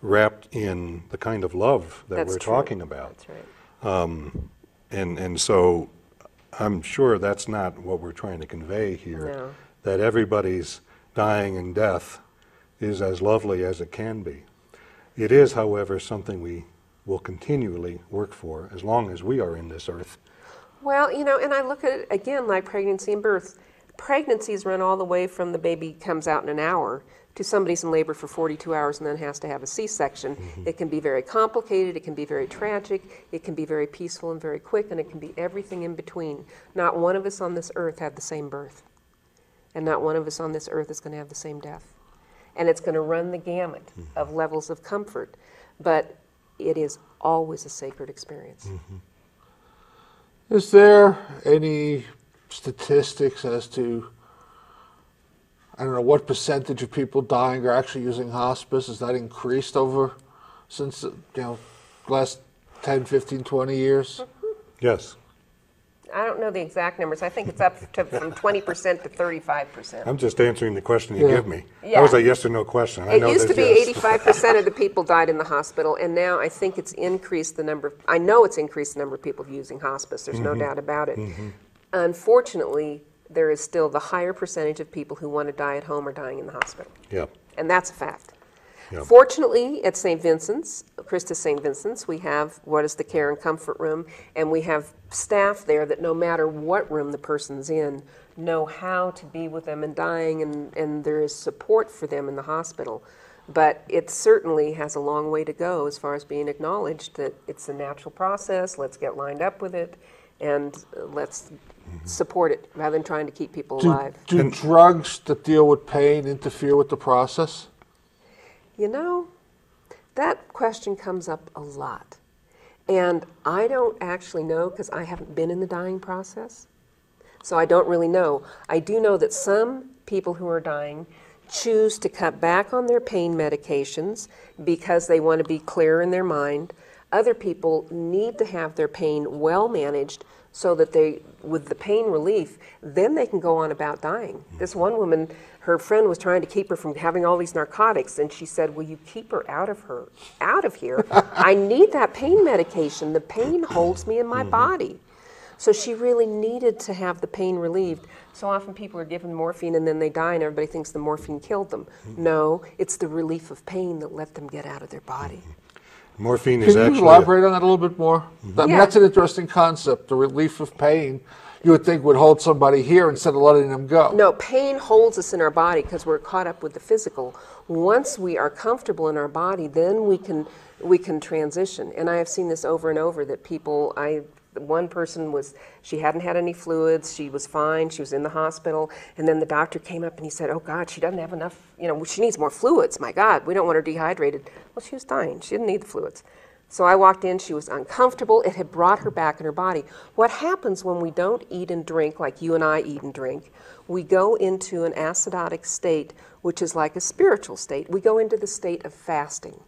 wrapped in the kind of love that we're talking about. That's right. And so I'm sure that's not what we're trying to convey here. No. that everybody's dying and death is as lovely as it can be. It is, however, something we will continually work for as long as we are in this earth. Well, you know, and I look at it again like pregnancy and birth. Pregnancies run all the way from the baby comes out in an hour to somebody's in labor for 42 hours and then has to have a C-section. It can be very complicated, it can be very tragic, it can be very peaceful and very quick, and it can be everything in between. Not one of us on this earth had the same birth. And not one of us on this earth is going to have the same death. And it's going to run the gamut of levels of comfort. But it is always a sacred experience. Is there any statistics as to, I don't know, what percentage of people dying are actually using hospice? Has that increased over since, last 10, 15, 20 years? Yes. I don't know the exact numbers. I think it's up from 20% to 35%. I'm just answering the question you give me. Yeah. That was a yes or no question. I It know used to that, be yes. 85% of the people died in the hospital, and now I think it's increased the number. I know it's increased the number of people using hospice. There's no doubt about it. Unfortunately, there is still the higher percentage of people who want to die at home or dying in the hospital. Yeah. And that's a fact. Yeah. Fortunately, at St. Vincent's, Christus St. Vincent's, we have what is the care and comfort room, and we have staff there that no matter what room the person's in, know how to be with them in dying, and there is support for them in the hospital. But it certainly has a long way to go as far as being acknowledged that it's a natural process, let's get lined up with it, and let's support it rather than trying to keep people alive. Do drugs that deal with pain interfere with the process? You know, that question comes up a lot. And I don't actually know because I haven't been in the dying process. So I don't really know. I do know that some people who are dying choose to cut back on their pain medications because they want to be clear in their mind. Other people need to have their pain well managed so that they, with the pain relief, then they can go on about dying. This one woman, her friend was trying to keep her from having all these narcotics, and she said, will you keep her out of here? I need that pain medication. The pain holds me in my body. So she really needed to have the pain relieved. So often people are given morphine and then they die and everybody thinks the morphine killed them. No, it's the relief of pain that let them get out of their body. Morphine is Can actually... you elaborate on that a little bit more? I mean, Yeah. that's an interesting concept, the relief of pain. You would think would hold somebody here instead of letting them go. No, pain holds us in our body because we're caught up with the physical. Once we are comfortable in our body, then we can transition. And I have seen this over and over that people, one person was, she hadn't had any fluids, she was fine, she was in the hospital, and then the doctor came up and he said, oh God, she doesn't have enough, she needs more fluids, my God, we don't want her dehydrated. Well, she was dying, she didn't need the fluids. So I walked in, she was uncomfortable, it had brought her back in her body. What happens when we don't eat and drink like you and I eat and drink? We go into an acidotic state, which is like a spiritual state. We go into the state of fasting.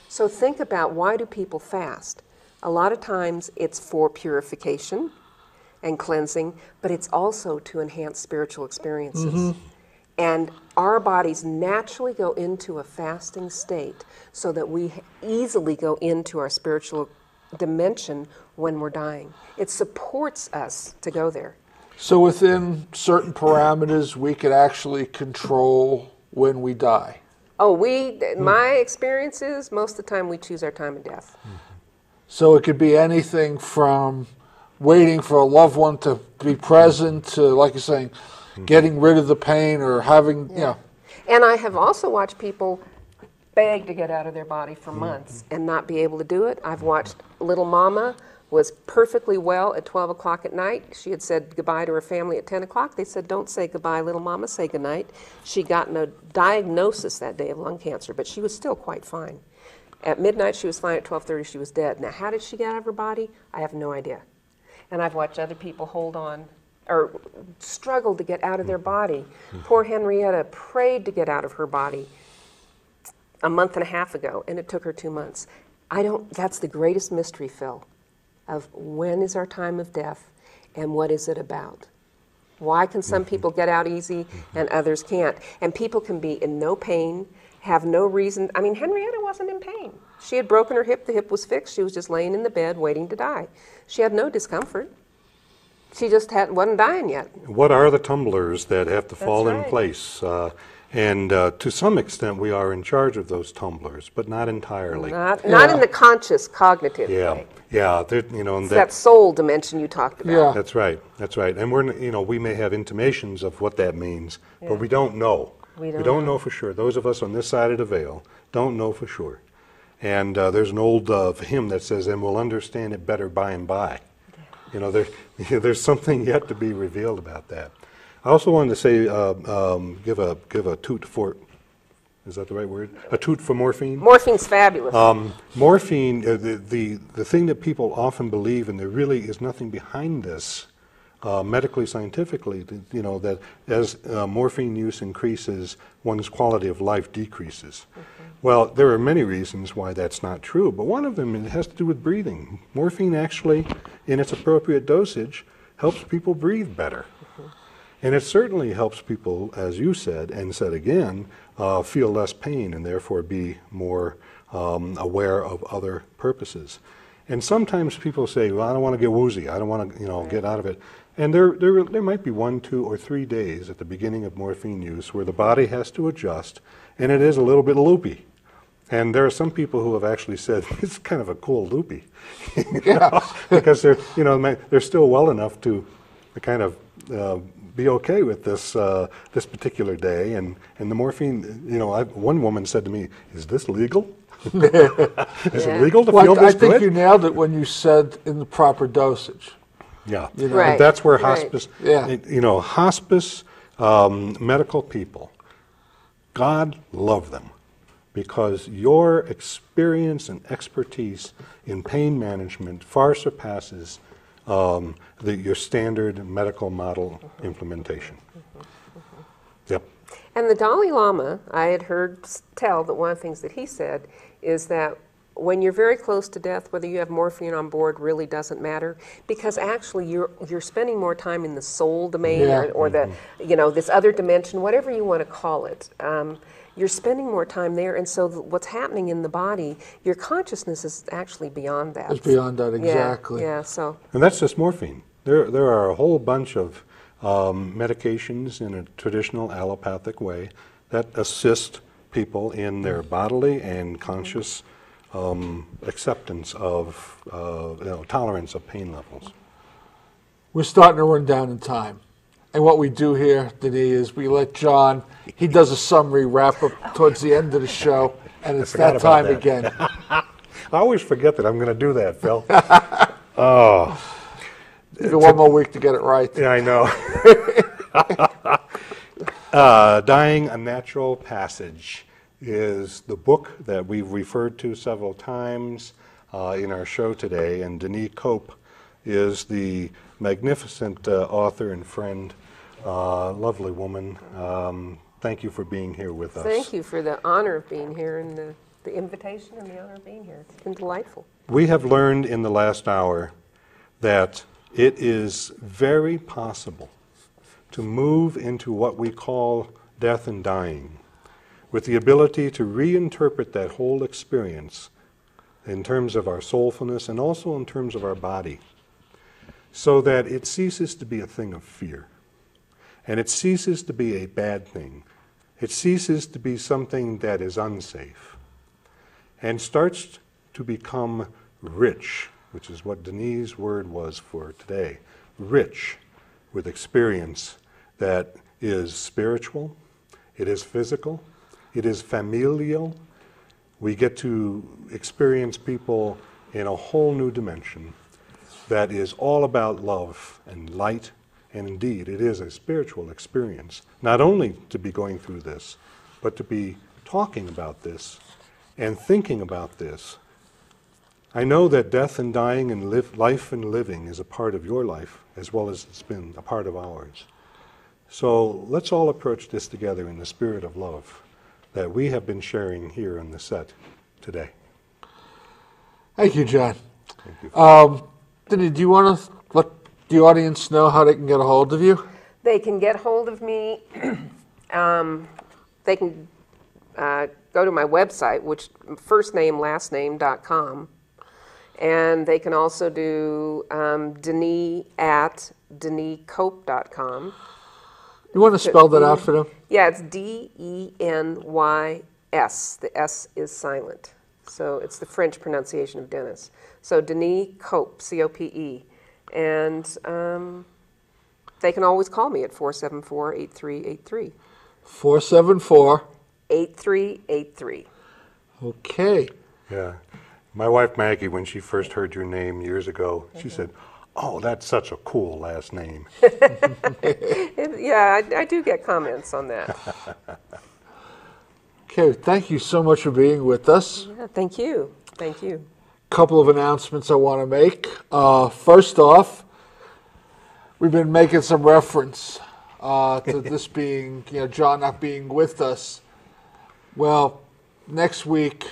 So think about, why do people fast? A lot of times it's for purification and cleansing, but it's also to enhance spiritual experiences. And our bodies naturally go into a fasting state so that we easily go into our spiritual dimension when we're dying. It supports us to go there. So within certain parameters, we could actually control when we die. Oh, my experience is most of the time we choose our time of death. So it could be anything from waiting for a loved one to be present to, like you're saying, getting rid of the pain or having, And I have also watched people beg to get out of their body for months and not be able to do it. I've watched little mama was perfectly well at 12 o'clock at night. She had said goodbye to her family at 10 o'clock. They said, don't say goodbye, little mama, say goodnight. She got a diagnosis that day of lung cancer, but she was still quite fine. At midnight, she was fine. At 12:30, she was dead. Now, how did she get out of her body? I have no idea. And I've watched other people hold on or struggle to get out of their body. Poor Henrietta prayed to get out of her body a month and a half ago, and it took her 2 months. That's the greatest mystery, Phil, of when is our time of death and what is it about? Why can some people get out easy and others can't? And people can be in no pain, have no reason. I mean, Henrietta wasn't in pain. She had broken her hip. The hip was fixed. She was just laying in the bed waiting to die. She had no discomfort. She just wasn't dying yet. What are the tumblers that have to fall in right. place? And to some extent, we are in charge of those tumblers, but not entirely. Not in the conscious, cognitive way. Yeah, It's that soul dimension you talked about. Yeah. That's right. That's right. And we may have intimations of what that means, but we don't know. We don't know for sure. Those of us on this side of the veil don't know for sure. And there's an old hymn that says, "And we'll understand it better by and by." There's something yet to be revealed about that. I also wanted to say, give a toot for, is that the right word? A toot for morphine. Morphine's fabulous. Morphine, the thing that people often believe, and there really is nothing behind this, medically, scientifically, that as morphine use increases, one's quality of life decreases. Well, there are many reasons why that's not true, but one of them has to do with breathing. Morphine actually, in its appropriate dosage, helps people breathe better. And it certainly helps people, as you said, and said again, feel less pain and therefore be more aware of other purposes. And sometimes people say, well, I don't want to get woozy. I don't want to, get out of it. And there might be 1, 2, or 3 days at the beginning of morphine use where the body has to adjust, and it is a little bit loopy. And there are some people who have actually said it's kind of a cool loopy, because they're still well enough to kind of be okay with this this particular day. And the morphine, one woman said to me, "Is this legal? Is it legal to feel this good?" I think you nailed it when you said in the proper dosage. Yeah, Right. And that's where Right. hospice. Yeah. Hospice medical people, God love them, because your experience and expertise in pain management far surpasses your standard medical model implementation. Yep. And the Dalai Lama, I had heard tell that one of the things that he said is that when you're very close to death, whether you have morphine on board really doesn't matter, because actually you're spending more time in the soul domain or the this other dimension, whatever you want to call it. You're spending more time there, and so what's happening in the body, your consciousness is actually beyond that. It's beyond that, exactly. Yeah. So. And that's just morphine. There are a whole bunch of medications in a traditional allopathic way that assist people in their bodily and conscious acceptance of, tolerance of pain levels. We're starting to run down in time. And what we do here, Denis, is we let John, he does a summary wrap-up towards the end of the show, and it's that time again. I always forget that I'm going to do that, Phil. Oh. You got one more week to get it right. Yeah, I know. Dying a Natural Passage is the book that we've referred to several times in our show today, and Denis Cope is the magnificent author and friend, lovely woman. Thank you for being here with us. Thank you for the honor of being here and the invitation and the honor of being here. It's been delightful. We have learned in the last hour that it is very possible to move into what we call death and dying, with the ability to reinterpret that whole experience in terms of our soulfulness and also in terms of our body, so that it ceases to be a thing of fear, and it ceases to be a bad thing. It ceases to be something that is unsafe, and starts to become rich, which is what Denis' word was for today, rich with experience that is spiritual, it is physical, it is familial. We get to experience people in a whole new dimension that is all about love and light, and indeed it is a spiritual experience, not only to be going through this, but to be talking about this and thinking about this. I know that death and dying and life and living is a part of your life as well as it's been a part of ours. So let's all approach this together in the spirit of love that we have been sharing here on the set today. Thank you, John. Thank you. Denis, do you want to let the audience know how they can get a hold of you? They can get hold of me. They can go to my website, which firstnamelastname.com, And they can also do Denise at denicope.com. You want to spell that out for them? Yeah, it's Denys. The S is silent. So it's the French pronunciation of Dennis. So Denise Cope, C-O-P-E. And they can always call me at 474-8383. 474. 8383. Okay. Yeah. My wife Maggie, when she first heard your name years ago, she said, "Oh, that's such a cool last name." Yeah, I do get comments on that. Okay, thank you so much for being with us. Yeah, thank you. Thank you. Couple of announcements I want to make. First off, we've been making some reference to this being, John not being with us. Well, next week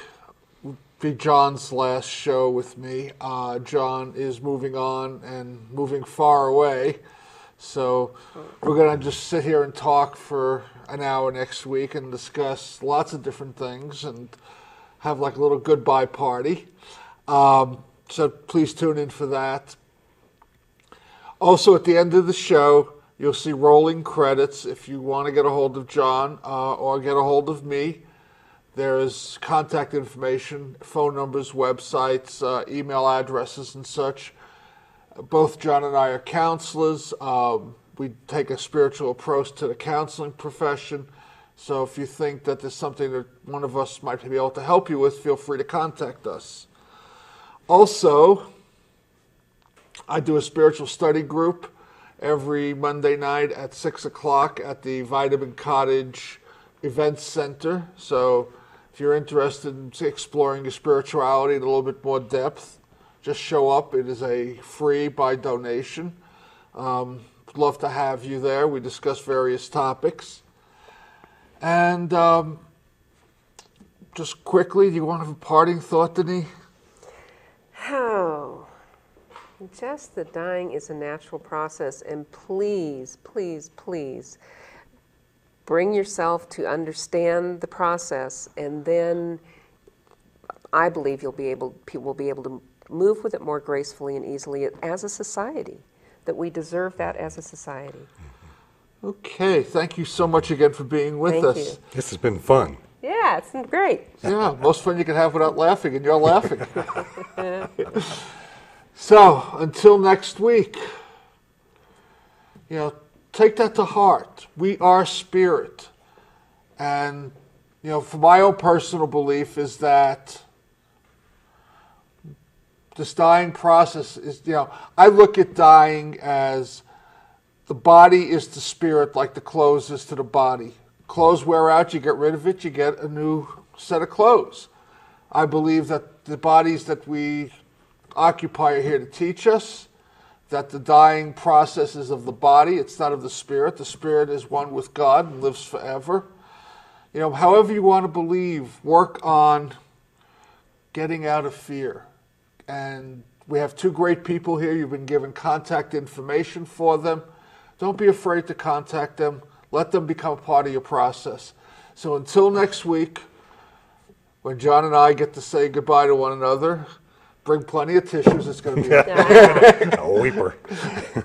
will be John's last show with me. John is moving on and moving far away. So we're going to just sit here and talk for an hour next week and discuss lots of different things and have like a little goodbye party. So please tune in for that. Also, at the end of the show, you'll see rolling credits. If you want to get a hold of John or get a hold of me, there is contact information, phone numbers, websites, email addresses, and such. Both John and I are counselors. We take a spiritual approach to the counseling profession. So if you think that there's something that one of us might be able to help you with, feel free to contact us. Also, I do a spiritual study group every Monday night at 6 o'clock at the Vitamin Cottage Events Center. So if you're interested in exploring your spirituality in a little bit more depth, just show up. It is a free by donation. Love to have you there. We discuss various topics. And just quickly, do you want to have a parting thought, Denise? Oh, just that dying is a natural process. And please, please, please, bring yourself to understand the process. And then I believe people will be able to move with it more gracefully and easily as a society, that we deserve that as a society. Okay, thank you so much again for being with Thank us. you. This has been fun. Yeah, it's great. Yeah, most fun you can have without laughing, and you're laughing. So, until next week, take that to heart. We are spirit. And, for my own personal belief is that this dying process is, I look at dying as the body is to spirit like the clothes is to the body. Clothes wear out, you get rid of it, you get a new set of clothes. I believe that the bodies that we occupy are here to teach us, that the dying process is of the body, it's not of the spirit. The spirit is one with God and lives forever. However you want to believe, work on getting out of fear. And we have two great people here. You've been given contact information for them. Don't be afraid to contact them. Let them become part of your process. So until next week, when John and I get to say goodbye to one another, bring plenty of tissues. It's going to be A weeper.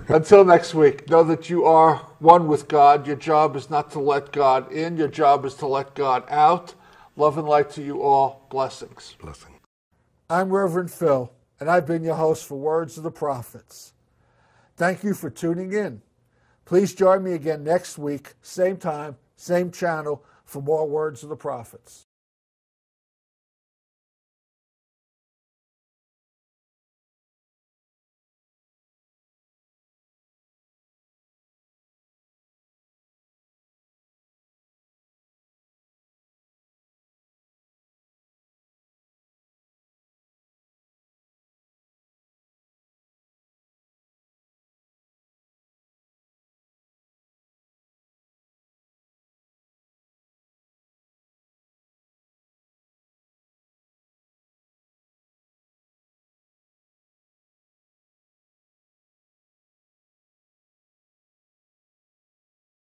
Until next week, know that you are one with God. Your job is not to let God in. Your job is to let God out. Love and light to you all. Blessings. Blessing. I'm Reverend Phil, and I've been your host for Words of the Prophets. Thank you for tuning in. Please join me again next week, same time, same channel, for more Words of the Prophets.